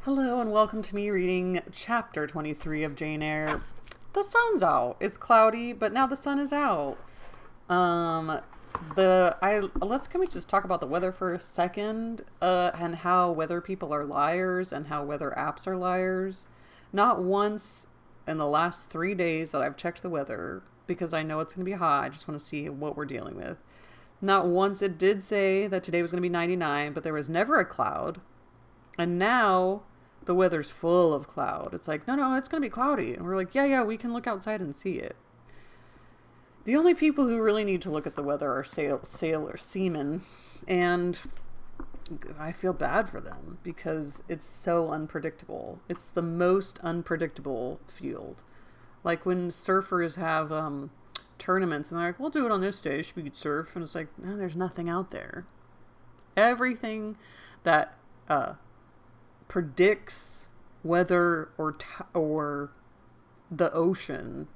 Hello and welcome to me reading chapter 23 of Jane Eyre. The sun's out. It's cloudy, but now the sun is out. Can we just talk about the weather for a second? And how weather people are liars and how weather apps are liars. Not once in the last 3 days that I've checked the weather, because I know it's going to be hot. I just want to see what we're dealing with. Not once it did say that today was going to be 99, but there was never a cloud. And now the weather's full of cloud. It's like, no, it's going to be cloudy. And we're like, yeah, we can look outside and see it. The only people who really need to look at the weather are seamen. And I feel bad for them because it's so unpredictable. It's the most unpredictable field. Like when surfers have tournaments and they're like, we'll do it on this day so we could surf. And it's like, no, there's nothing out there. Everything that predicts weather or the ocean.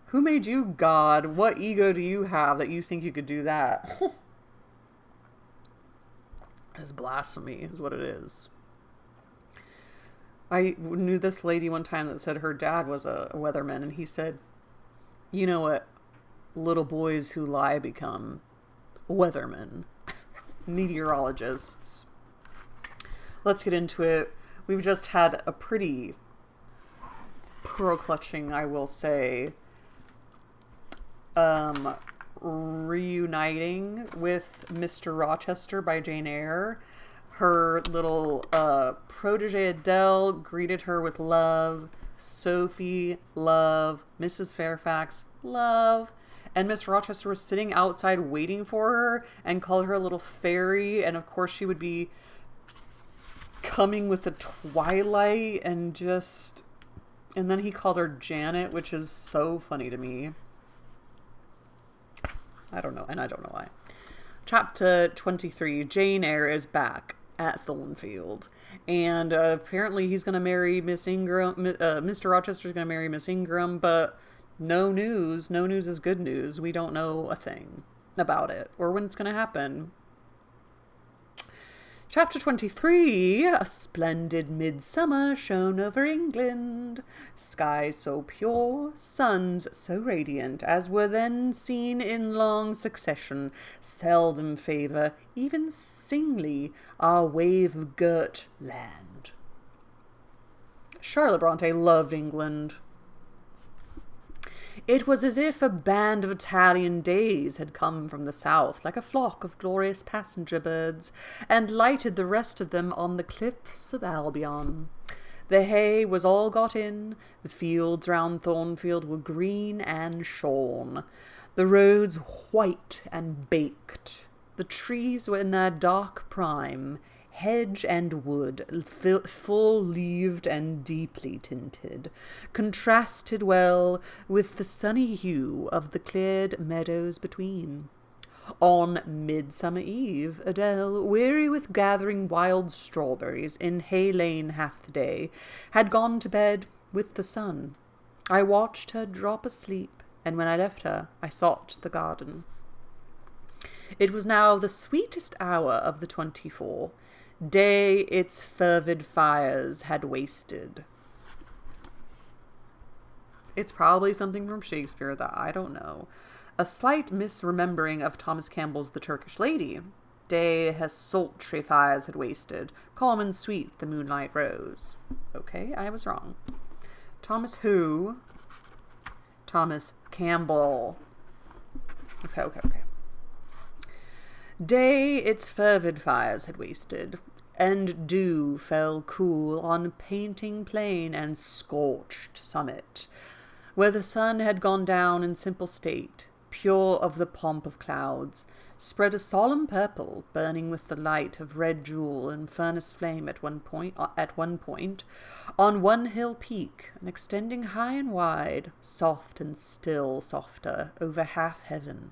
Who made you God? What ego do you have that you think you could do that? It's blasphemy is what it is. I knew this lady one time that said her dad was a weatherman, and he said, you know what little boys who lie become? Weathermen. Meteorologists. Let's get into it. We've just had a pretty pearl-clutching, I will say, reuniting with Mr. Rochester by Jane Eyre. Her little protege Adele greeted her with love. Sophie, love. Mrs. Fairfax, love. And Mr. Rochester was sitting outside waiting for her and called her a little fairy. And of course she would be coming with the twilight and then he called her Janet, which is so funny to me. I don't know why. Chapter 23, Jane Eyre is back at Thornfield. And apparently he's going to marry Miss Ingram. Mr. Rochester's going to marry Miss Ingram, but no news. No news is good news. We don't know a thing about it or when it's going to happen. Chapter 23, a splendid midsummer shone over England. Skies so pure, suns so radiant, as were then seen in long succession, seldom favour, even singly, our wave-girt land. Charlotte Bronte loved England. It was as if a band of Italian days had come from the south, like a flock of glorious passenger birds, and lighted the rest of them on the cliffs of Albion. The hay was all got in, the fields round Thornfield were green and shorn, the roads white and baked, the trees were in their dark prime, hedge and wood, full-leaved and deeply tinted, contrasted well with the sunny hue of the cleared meadows between. On Midsummer Eve, Adele, weary with gathering wild strawberries in Hay Lane half the day, had gone to bed with the sun. I watched her drop asleep, and when I left her, I sought the garden. It was now the sweetest hour of the 24. Day its fervid fires had wasted. It's probably something from Shakespeare that I don't know. A slight misremembering of Thomas Campbell's The Turkish Lady. Day has sultry fires had wasted. Calm and sweet the moonlight rose. Okay, I was wrong. Thomas who? Thomas Campbell. Okay. Day its fervid fires had wasted, and dew fell cool on painting plain and scorched summit, where the sun had gone down in simple state, pure of the pomp of clouds, spread a solemn purple, burning with the light of red jewel and furnace flame at one point, on one hill peak, and extending high and wide, soft and still softer, over half heaven.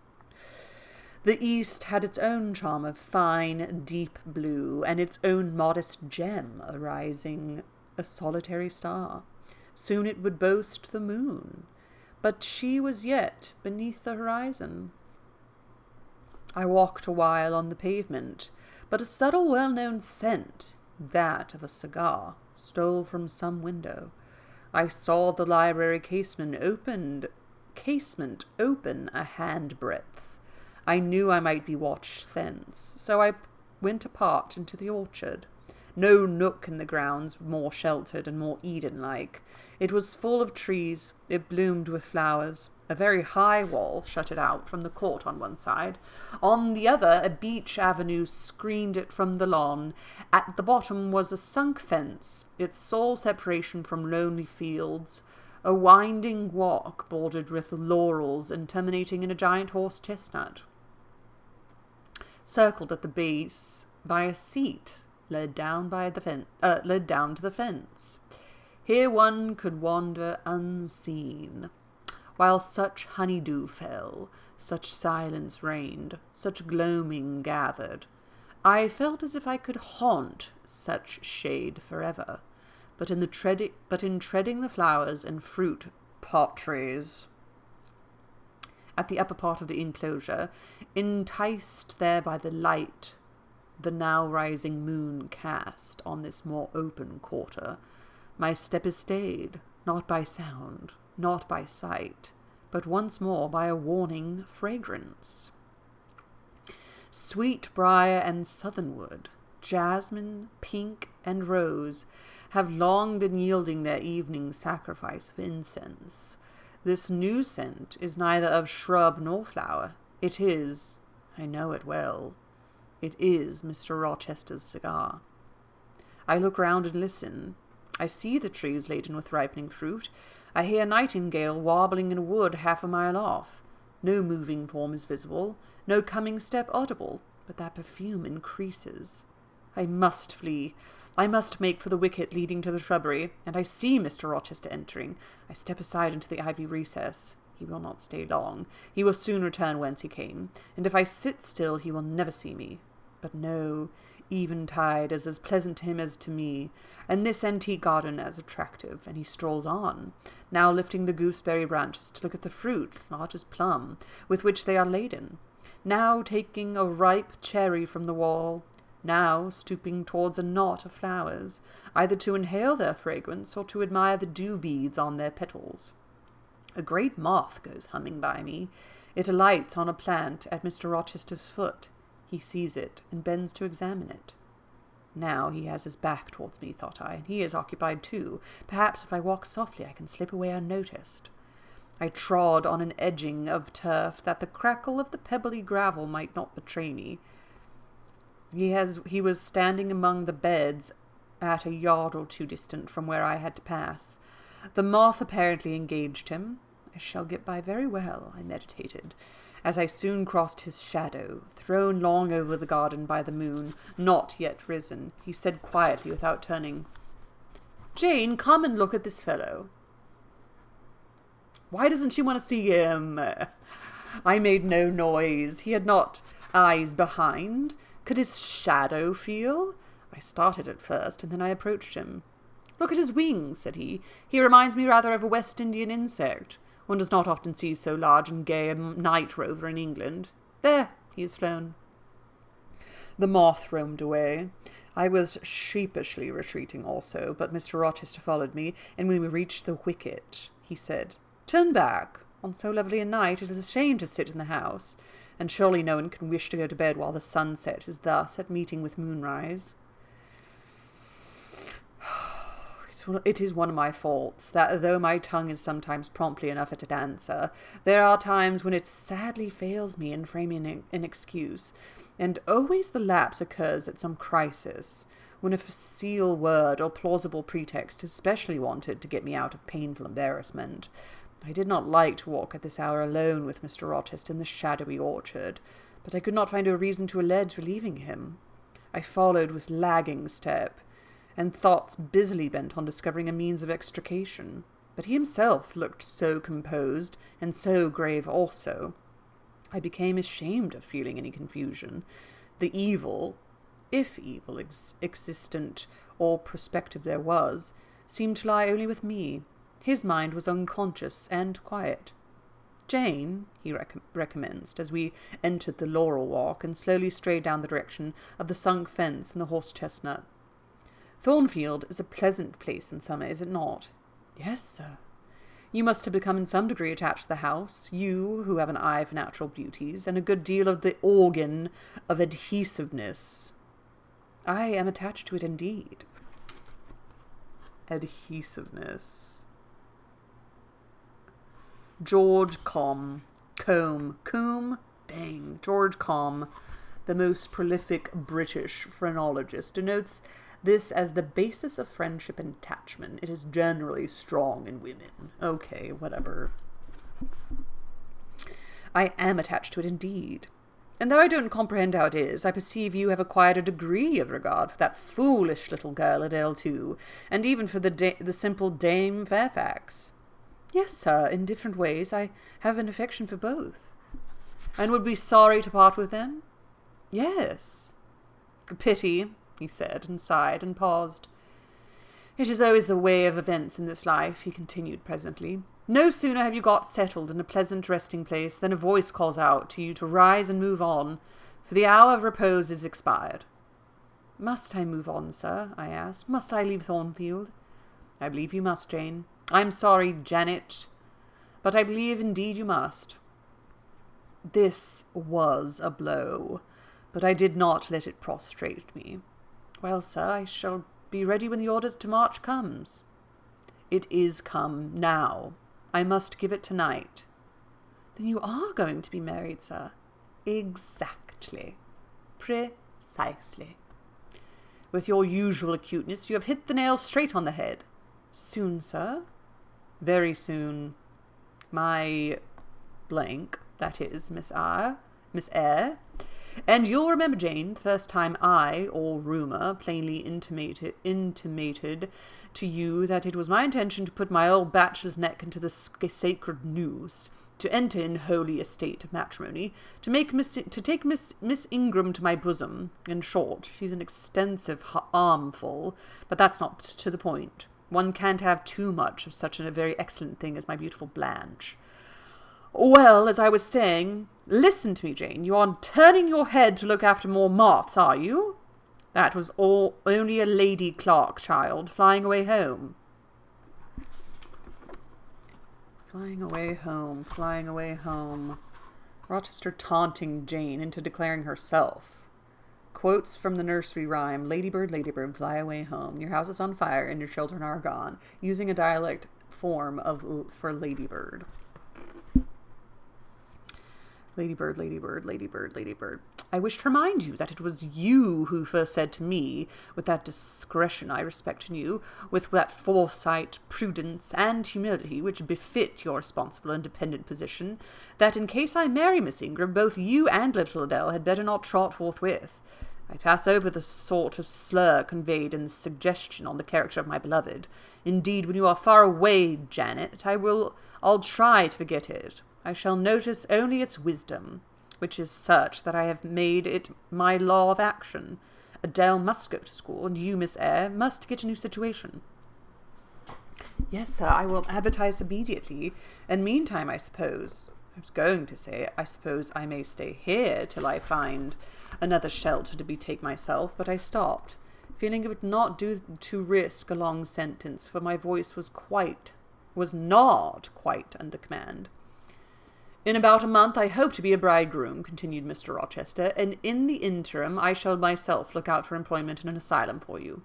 The east had its own charm of fine, deep blue, and its own modest gem arising, a solitary star. Soon it would boast the moon, but she was yet beneath the horizon. I walked a while on the pavement, but a subtle well-known scent that of a cigar, stole from some window. I saw the library casement open a handbreadth. I knew I might be watched thence, so I went apart into the orchard. No nook in the grounds more sheltered and more Eden-like. It was full of trees, it bloomed with flowers. A very high wall shut it out from the court on one side. On the other, a beech avenue screened it from the lawn. At the bottom was a sunk fence, its sole separation from lonely fields. A winding walk bordered with laurels and terminating in a giant horse chestnut. Circled at the base by a seat led down to the fence. Here one could wander unseen. While such honeydew fell, such silence reigned, such gloaming gathered, I felt as if I could haunt such shade forever. But in treading the flowers and fruit pot trees at the upper part of the enclosure, enticed there by the light the now rising moon cast on this more open quarter, my step is stayed, not by sound, not by sight, but once more by a warning fragrance. Sweet briar and southernwood, jasmine, pink, and rose have long been yielding their evening sacrifice of incense. This new scent is neither of shrub nor flower. It is, I know it well, it is Mr. Rochester's cigar. I look round and listen. I see the trees laden with ripening fruit. I hear a nightingale warbling in a wood half a mile off. No moving form is visible, no coming step audible, but that perfume increases. I must flee. I must make for the wicket leading to the shrubbery, and I see Mr. Rochester entering. I step aside into the ivy recess. He will not stay long. He will soon return whence he came, and if I sit still he will never see me. But no, eventide is as pleasant to him as to me, and this antique garden as attractive, and he strolls on, now lifting the gooseberry branches to look at the fruit, large as plum, with which they are laden, now taking a ripe cherry from the wall, now stooping towards a knot of flowers, either to inhale their fragrance or to admire the dew beads on their petals. A great moth goes humming by me. It alights on a plant at Mr. Rochester's foot. He sees it and bends to examine it. Now he has his back towards me, thought I, and he is occupied too. Perhaps if I walk softly I can slip away unnoticed. I trod on an edging of turf that the crackle of the pebbly gravel might not betray me. He was standing among the beds at a yard or two distant from where I had to pass. The moth apparently engaged him. I shall get by very well, I meditated, as I soon crossed his shadow, thrown long over the garden by the moon, not yet risen. He said quietly, without turning, "Jane, come and look at this fellow." Why doesn't she want to see him? I made no noise. He had not eyes behind. Could his shadow feel? I started at first, and then I approached him. "Look at his wings," said he. "He reminds me rather of a West Indian insect. One does not often see so large and gay a night rover in England. There, he has flown." The moth roamed away. I was sheepishly retreating also, but Mr. Rochester followed me, and when we reached the wicket, he said, "Turn back. On so lovely a night it is a shame to sit in the house, and surely no one can wish to go to bed while the sunset is thus at meeting with moonrise." It is one of my faults, that though my tongue is sometimes promptly enough at an answer, there are times when it sadly fails me in framing an excuse, and always the lapse occurs at some crisis, when a facile word or plausible pretext is specially wanted to get me out of painful embarrassment. I did not like to walk at this hour alone with Mr. Rochester in the shadowy orchard, but I could not find a reason to allege for leaving him. I followed with lagging step, and thoughts busily bent on discovering a means of extrication. But he himself looked so composed, and so grave also. I became ashamed of feeling any confusion. The evil, if evil existent or prospective there was, seemed to lie only with me. His mind was unconscious and quiet. "Jane," he recommenced, as we entered the laurel walk and slowly strayed down the direction of the sunk fence and the horse-chestnut. Thornfield is a pleasant place in summer, is it not? Yes, sir. You must have become in some degree attached to the house, you who have an eye for natural beauties, and a good deal of the organ of adhesiveness. I am attached to it indeed. Adhesiveness. George Combe. Dang. George Combe, the most prolific British phrenologist, denotes this as the basis of friendship and attachment. It is generally strong in women. Okay, whatever. I am attached to it indeed. And though I don't comprehend how it is, I perceive you have acquired a degree of regard for that foolish little girl Adele too, and even for the simple Dame Fairfax. Yes, sir, in different ways I have an affection for both. And would be sorry to part with them? Yes. Pity, he said, and sighed, and paused. It is always the way of events in this life, he continued presently. No sooner have you got settled in a pleasant resting place than a voice calls out to you to rise and move on, for the hour of repose is expired. Must I move on, sir? I asked. Must I leave Thornfield? I believe you must, Jane. I am sorry, Janet, but I believe indeed you must. This was a blow, but I did not let it prostrate me. Well, sir, I shall be ready when the orders to march comes. It is come now. I must give it tonight. Then you are going to be married, sir? Exactly. Precisely. With your usual acuteness, you have hit the nail straight on the head. Soon, sir? Very soon. My blank, that is, Miss Eyre. And you'll remember, Jane, the first time I, or rumour, plainly intimated to you that it was my intention to put my old bachelor's neck into the sacred noose, to enter in holy estate of matrimony, to take Miss Ingram to my bosom. In short, she's an extensive armful, but that's not to the point. One can't have too much of such a very excellent thing as my beautiful Blanche. Well, as I was saying, listen to me, Jane. You are turning your head to look after more moths, are you? That was only a Lady Clark, child, flying away home. Flying away home. Rochester taunting Jane into declaring herself. Quotes from the nursery rhyme, Ladybird, ladybird, fly away home. Your house is on fire and your children are gone. Using a dialect form for ladybird. Ladybird, ladybird, ladybird, ladybird. I wish to remind you that it was you who first said to me, with that discretion I respect in you, with that foresight, prudence, and humility which befit your responsible and dependent position, that in case I marry Miss Ingram, both you and little Adele had better not trot forthwith. I pass over the sort of slur conveyed in the suggestion on the character of my beloved. Indeed, when you are far away, Janet, I'll try to forget it. I shall notice only its wisdom, which is such that I have made it my law of action. Adele must go to school, and you, Miss Eyre, must get a new situation. Yes, sir, I will advertise immediately, and meantime, I suppose I may stay here till I find another shelter to betake myself, but I stopped, feeling it would not do to risk a long sentence, for my voice was not quite under command. In about a month I hope to be a bridegroom, continued Mr. Rochester, and in the interim I shall myself look out for employment in an asylum for you.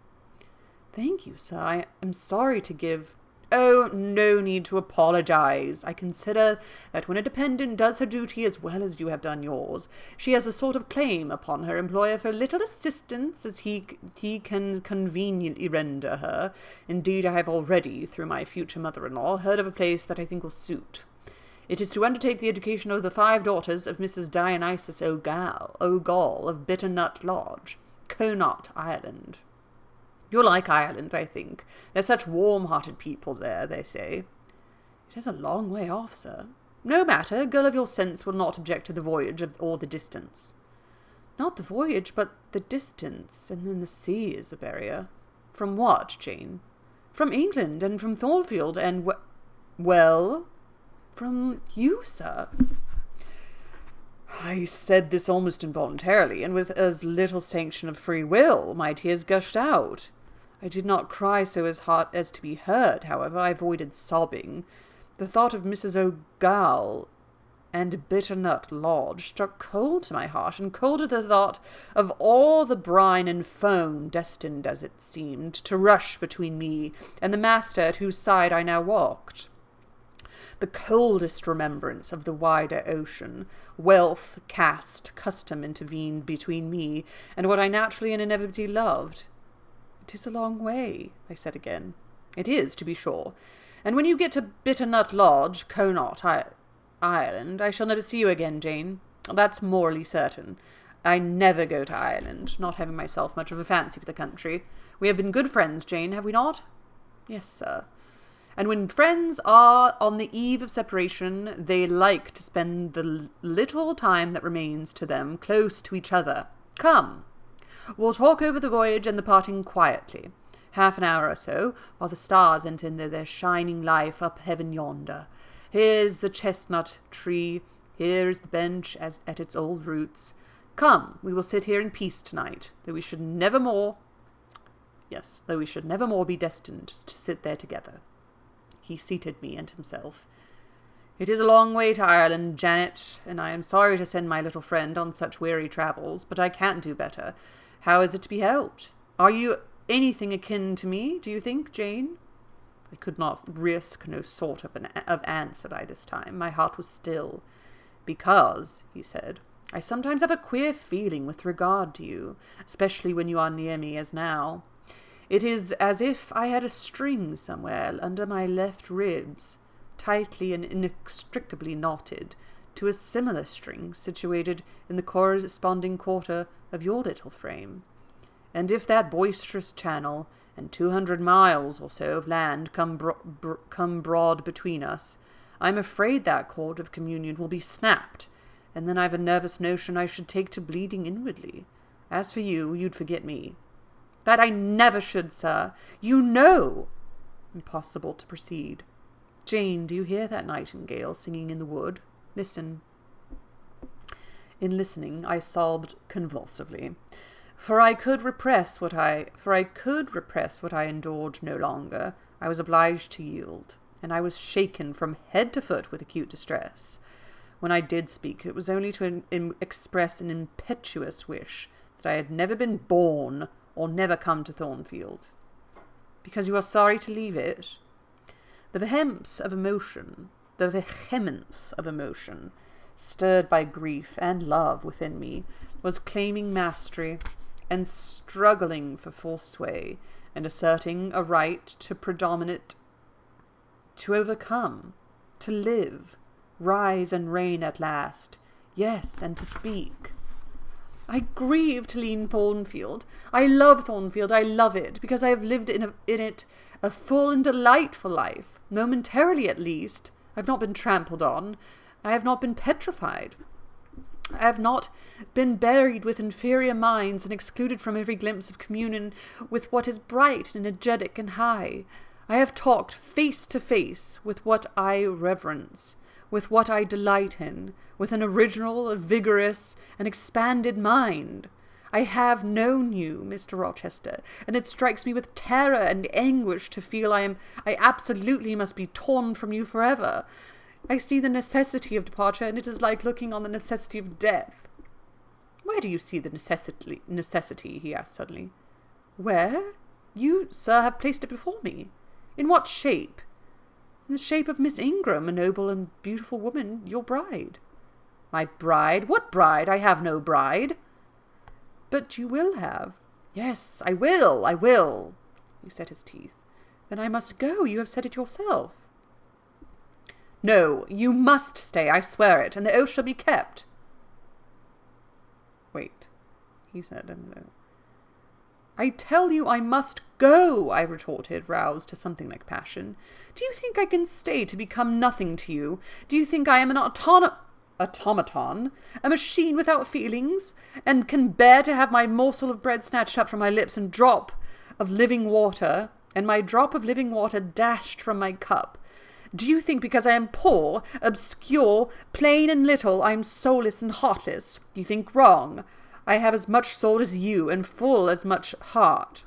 Thank you, sir. I am sorry to give... Oh, no need to apologize. I consider that when a dependent does her duty as well as you have done yours, she has a sort of claim upon her employer for little assistance as he can conveniently render her. Indeed, I have already, through my future mother-in-law, heard of a place that I think will suit. It is to undertake the education of the 5 daughters of Mrs. Dionysius O'Gall of Bitternut Lodge, Connaught, Ireland. You'll like Ireland, I think. They're such warm-hearted people there, they say. It is a long way off, sir. No matter, a girl of your sense will not object to the voyage or the distance. Not the voyage, but the distance, and then the sea is a barrier. From what, Jane? From England, and from Thornfield, and well... From you, sir. I said this almost involuntarily, and with as little sanction of free will. My tears gushed out. I did not cry so as hard as to be heard, however. I avoided sobbing. The thought of Mrs. O'Gall and Bitternut Lodge struck cold to my heart, and colder the thought of all the brine and foam destined, as it seemed, to rush between me and the master at whose side I now walked. The coldest remembrance of the wider ocean, wealth, caste, custom intervened between me and what I naturally and inevitably loved. "It is a long way," I said again. "It is, to be sure. And when you get to Bitternut Lodge, Connaught, Ireland, I shall never see you again, Jane. That's morally certain. I never go to Ireland, not having myself much of a fancy for the country. We have been good friends, Jane, have we not?" "Yes, sir. And when friends are on the eve of separation, they like to spend the little time that remains to them close to each other. Come, we'll talk over the voyage and the parting quietly. Half an hour or so, while the stars enter into their shining life up heaven yonder. Here's the chestnut tree, here is the bench at its old roots. Come, we will sit here in peace tonight, though we should never more be destined to sit there together." He seated me and himself. "It is a long way to Ireland, Janet, and I am sorry to send my little friend on such weary travels, but I can't do better. How is it to be helped? Are you anything akin to me, do you think, Jane?" I could not risk no sort of answer by this time. My heart was still. "Because," he said, "I sometimes have a queer feeling with regard to you, especially when you are near me as now. It is as if I had a string somewhere under my left ribs, tightly and inextricably knotted, to a similar string situated in the corresponding quarter of your little frame. And if that boisterous channel and 200 miles or so of land come broad between us, I'm afraid that cord of communion will be snapped, and then I've a nervous notion I should take to bleeding inwardly. As for you, you'd forget me." "That I never should, sir. You know—" Impossible to proceed. "Jane, do you hear that nightingale singing in the wood? Listen." In listening, I sobbed convulsively, for I could repress what I endured no longer. I was obliged to yield, and I was shaken from head to foot with acute distress. When I did speak, it was only to express an impetuous wish that I had never been born or never come to Thornfield. "Because you are sorry to leave it?" The vehemence of emotion, stirred by grief and love within me, was claiming mastery and struggling for full sway, and asserting a right to predominate, to overcome, to live, rise and reign at last, yes, and to speak. I grieve to leave Thornfield. I love Thornfield. I love it, because I have lived in it a full and delightful life, momentarily at least. I have not been trampled on. I have not been petrified. I have not been buried with inferior minds and excluded from every glimpse of communion with what is bright and energetic and high. I have talked face to face with what I reverence, with what I delight in, with an original, a vigorous, and expanded mind. I have known you, Mr. Rochester, and it strikes me with terror and anguish to feel I absolutely must be torn from you forever. I see the necessity of departure, and it is like looking on the necessity of death." "Where do you see the necessity?" he asked suddenly. "Where? You, sir, have placed it before me. In what shape?" "In the shape of Miss Ingram, a noble and beautiful woman, your bride." "My bride? What bride? I have no bride." "But you will have." "Yes, I will. He set his teeth. "Then I must go. You have said it yourself." "No, you must stay, I swear it, and the oath shall be kept." "Wait," he said. "I tell you I must go," I retorted, roused to something like passion. "Do you think I can stay to become nothing to you? Do you think I am an automaton, a machine without feelings, and can bear to have my morsel of bread snatched up from my lips and my drop of living water dashed from my cup? Do you think because I am poor, obscure, plain and little, I am soulless and heartless? Do you think wrong? I have as much soul as you, and full as much heart."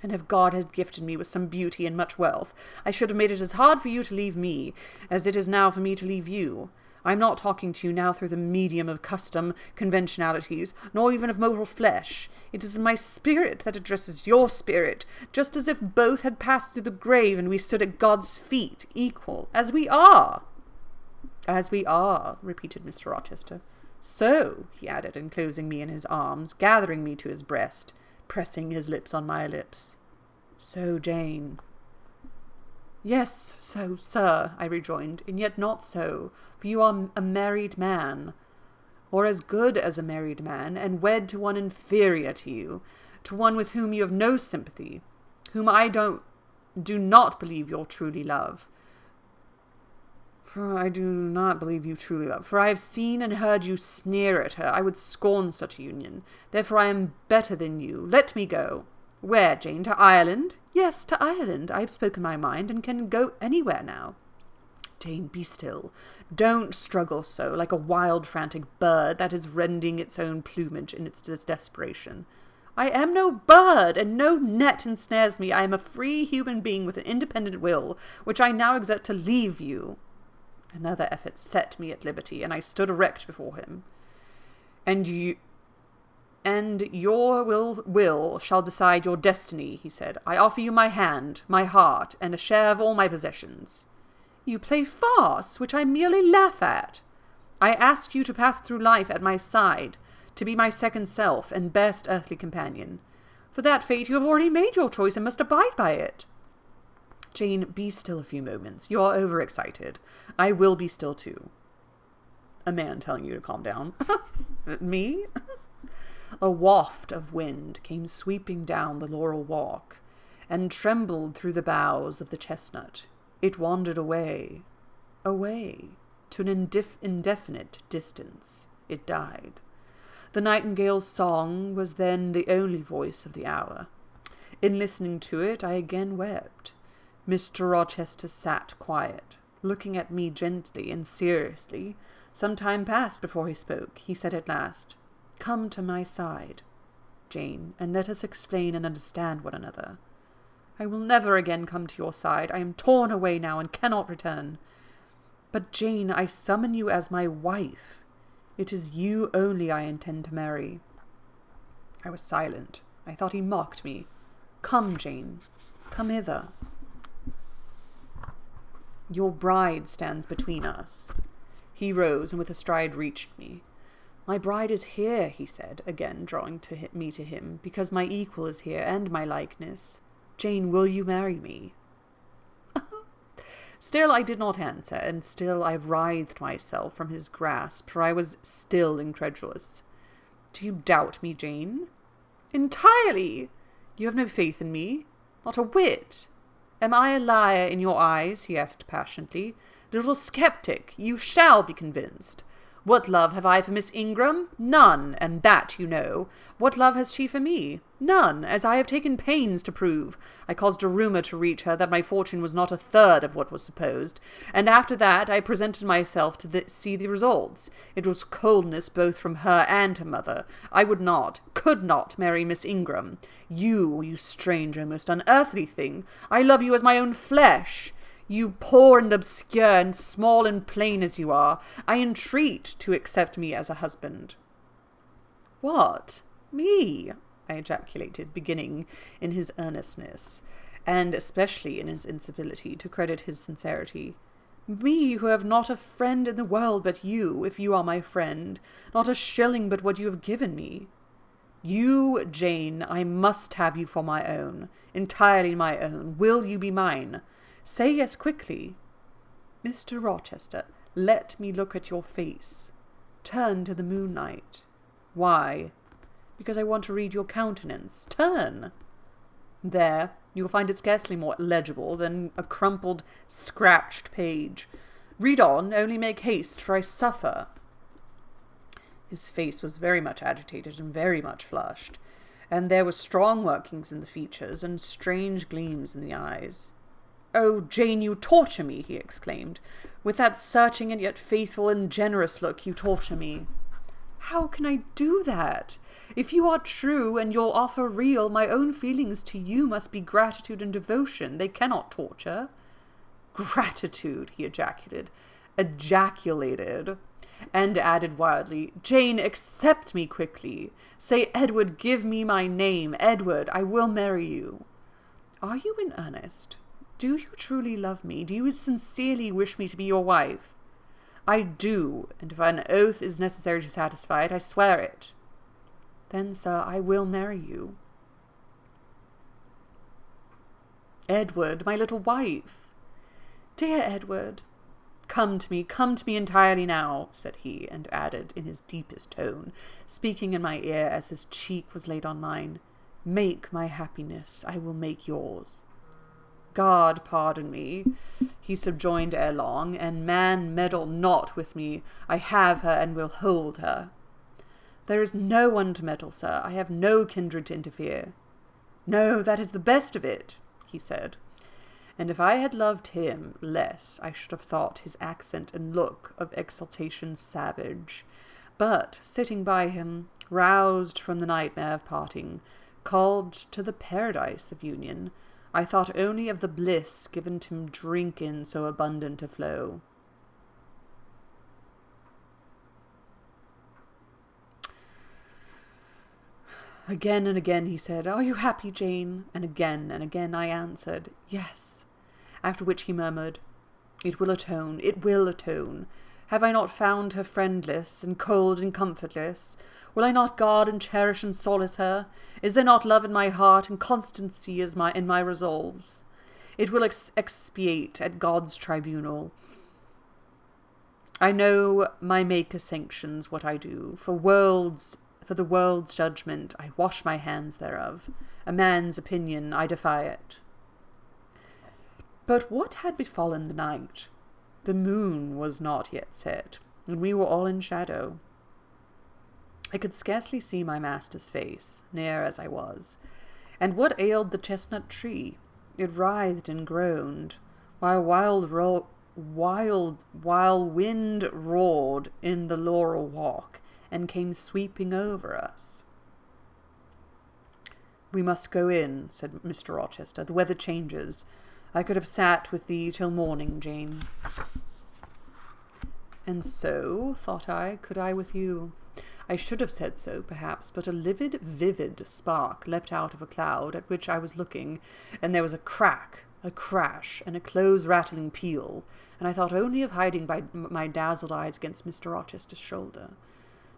And if God had gifted me with some beauty and much wealth, I should have made it as hard for you to leave me as it is now for me to leave you. I am not talking to you now through the medium of custom, conventionalities, nor even of mortal flesh. It is my spirit that addresses your spirit, just as if both had passed through the grave and we stood at God's feet, equal, as we are. As we are, repeated Mr. Rochester. So, he added, enclosing me in his arms, gathering me to his breast, pressing his lips on my lips. So, Jane. Yes, so, sir, I rejoined, and yet not so, for you are a married man, or as good as a married man, and wed to one inferior to you, to one with whom you have no sympathy, whom I do not believe you truly love. For I do not believe you truly love, for I have seen and heard you sneer at her. I would scorn such a union. Therefore I am better than you. Let me go. Where, Jane? To Ireland? Yes, to Ireland. I have spoken my mind, and can go anywhere now. Jane, be still. Don't struggle so, like a wild, frantic bird that is rending its own plumage in its desperation. I am no bird, and no net ensnares me. I am a free human being with an independent will, which I now exert to leave you. Another effort set me at liberty, and I stood erect before him. And your will shall decide your destiny, he said. I offer you my hand, my heart, and a share of all my possessions. You play farce, which I merely laugh at. I ask you to pass through life at my side, to be my second self and best earthly companion. For that fate you have already made your choice and must abide by it. Jane, be still a few moments. You are overexcited. I will be still too. A man telling you to calm down. Me? A waft of wind came sweeping down the laurel walk, and trembled through the boughs of the chestnut. It wandered away, to an indefinite distance. It died. The nightingale's song was then the only voice of the hour. In listening to it, I again wept. Mr. Rochester sat quiet, looking at me gently and seriously. Some time passed before he spoke. He said at last, "Come to my side, Jane, and let us explain and understand one another. I will never again come to your side. I am torn away now and cannot return. But, Jane, I summon you as my wife. It is you only I intend to marry." I was silent. I thought he mocked me. "Come, Jane, come hither. Your bride stands between us." He rose and with a stride reached me. "My bride is here," he said, again drawing me to him, "because my equal is here, and my likeness. Jane, will you marry me?" Still I did not answer, and still I writhed myself from his grasp, for I was still incredulous. "Do you doubt me, Jane?" "Entirely." "You have no faith in me?" "Not a whit." "Am I a liar in your eyes?" he asked passionately. "Little skeptic, you shall be convinced. What love have I for Miss Ingram? None, and that you know. What love has she for me? None, as I have taken pains to prove. I caused a rumour to reach her that my fortune was not a third of what was supposed, and after that I presented myself to see the results. It was coldness both from her and her mother. I would not, could not marry Miss Ingram. You stranger, most unearthly thing. I love you as my own flesh. You poor and obscure and small and plain as you are, I entreat to accept me as a husband." "What? Me?" I ejaculated, beginning in his earnestness, and especially in his incivility, to credit his sincerity. "Me, who have not a friend in the world but you, if you are my friend, not a shilling but what you have given me. You, Jane, I must have you for my own, entirely my own. Will you be mine? Say yes quickly." "Mr. Rochester, let me look at your face. Turn to the moonlight." "Why?" "Because I want to read your countenance. Turn." "There, you will find it scarcely more legible than a crumpled, scratched page. Read on, only make haste, for I suffer." His face was very much agitated and very much flushed, and there were strong workings in the features and strange gleams in the eyes. "Oh, Jane, you torture me," he exclaimed. "With that searching and yet faithful and generous look, you torture me." How can I do that? If you are true and your offer real, my own feelings to you must be gratitude and devotion. They cannot torture. Gratitude, he ejaculated, and added wildly, Jane, accept me quickly. Say, Edward, give me my name. Edward, I will marry you. Are you in earnest? Do you truly love me? Do you sincerely wish me to be your wife? I do, and if an oath is necessary to satisfy it, I swear it. Then, sir, I will marry you. Edward, my little wife. Dear Edward, come to me entirely now, said he, and added in his deepest tone, speaking in my ear as his cheek was laid on mine, make my happiness, I will make yours. God pardon me, he subjoined ere long, and man meddle not with me. I have her and will hold her. There is no one to meddle, sir. I have no kindred to interfere. No, that is the best of it, he said. And if I had loved him less, I should have thought his accent and look of exultation savage. But, sitting by him, roused from the nightmare of parting, called to the paradise of union, I thought only of the bliss given to drink in so abundant a flow. Again and again he said, Are you happy, Jane? And again I answered, Yes. After which he murmured, It will atone, it will atone. Have I not found her friendless, and cold and comfortless? Will I not guard and cherish and solace her? Is there not love in my heart, and constancy in my resolves? It will expiate at God's tribunal. I know my Maker sanctions what I do. For the world's judgment, I wash my hands thereof. A man's opinion, I defy it. But what had befallen the night? The moon was not yet set, and we were all in shadow. I could scarcely see my master's face, near as I was. And what ailed the chestnut tree? It writhed and groaned, while wind roared in the laurel walk, and came sweeping over us. We must go in, said Mr. Rochester. The weather changes. I could have sat with thee till morning, Jane. And so, thought I, could I with you. I should have said so, perhaps, but a vivid spark leapt out of a cloud at which I was looking, and there was a crack, a crash, and a close-rattling peal, and I thought only of hiding my dazzled eyes against Mr. Rochester's shoulder.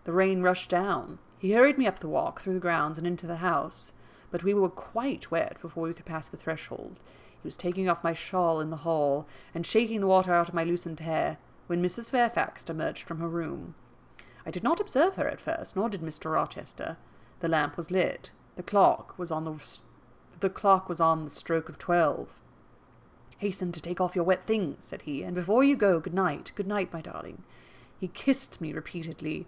The rain rushed down. He hurried me up the walk, through the grounds, and into the house, but we were quite wet before we could pass the threshold. He was taking off my shawl in the hall, and shaking the water out of my loosened hair, when Mrs. Fairfax emerged from her room. I did not observe her at first, nor did Mr. Rochester. The lamp was lit. The clock was on the stroke of 12. Hasten to take off your wet things, said he, and before you go, good night, my darling. He kissed me repeatedly.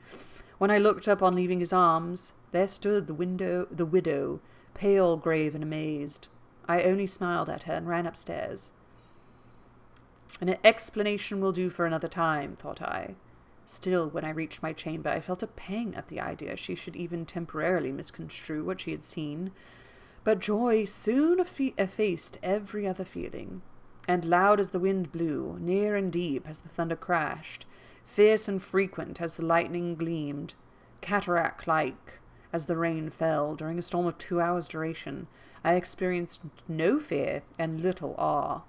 When I looked up on leaving his arms, there stood the widow, pale, grave, and amazed. I only smiled at her and ran upstairs. An explanation will do for another time, thought I. Still, when I reached my chamber, I felt a pang at the idea she should even temporarily misconstrue what she had seen. But joy soon effaced every other feeling, and loud as the wind blew, near and deep as the thunder crashed, fierce and frequent as the lightning gleamed, cataract-like as the rain fell during a storm of 2 hours' duration, I experienced no fear and little awe.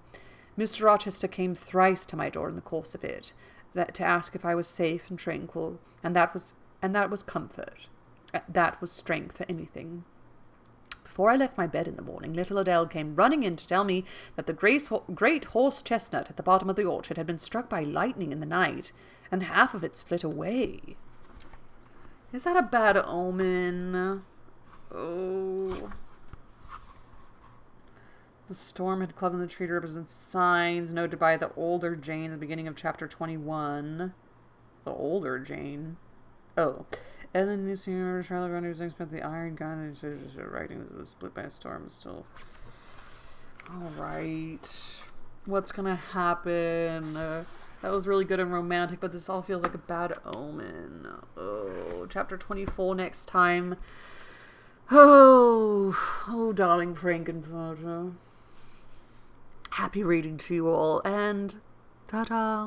Mr. Rochester came thrice to my door in the course of it, to ask if I was safe and tranquil, and that was comfort. That was strength for anything. Before I left my bed in the morning, little Adele came running in to tell me that the great horse chestnut at the bottom of the orchard had been struck by lightning in the night, and half of it split away. Is that a bad omen? Oh. The storm had clubbed in the tree to represent signs noted by the older Jane at the beginning of chapter 21. The older Jane? Oh. And then this remember Charlotte Runner's expect the iron gun writing was split by a storm still. Alright. What's gonna happen? That was really good and romantic, but this all feels like a bad omen. Oh, chapter 24 next time. Oh, darling Frankenfurter. Happy reading to you all, and ta-ta.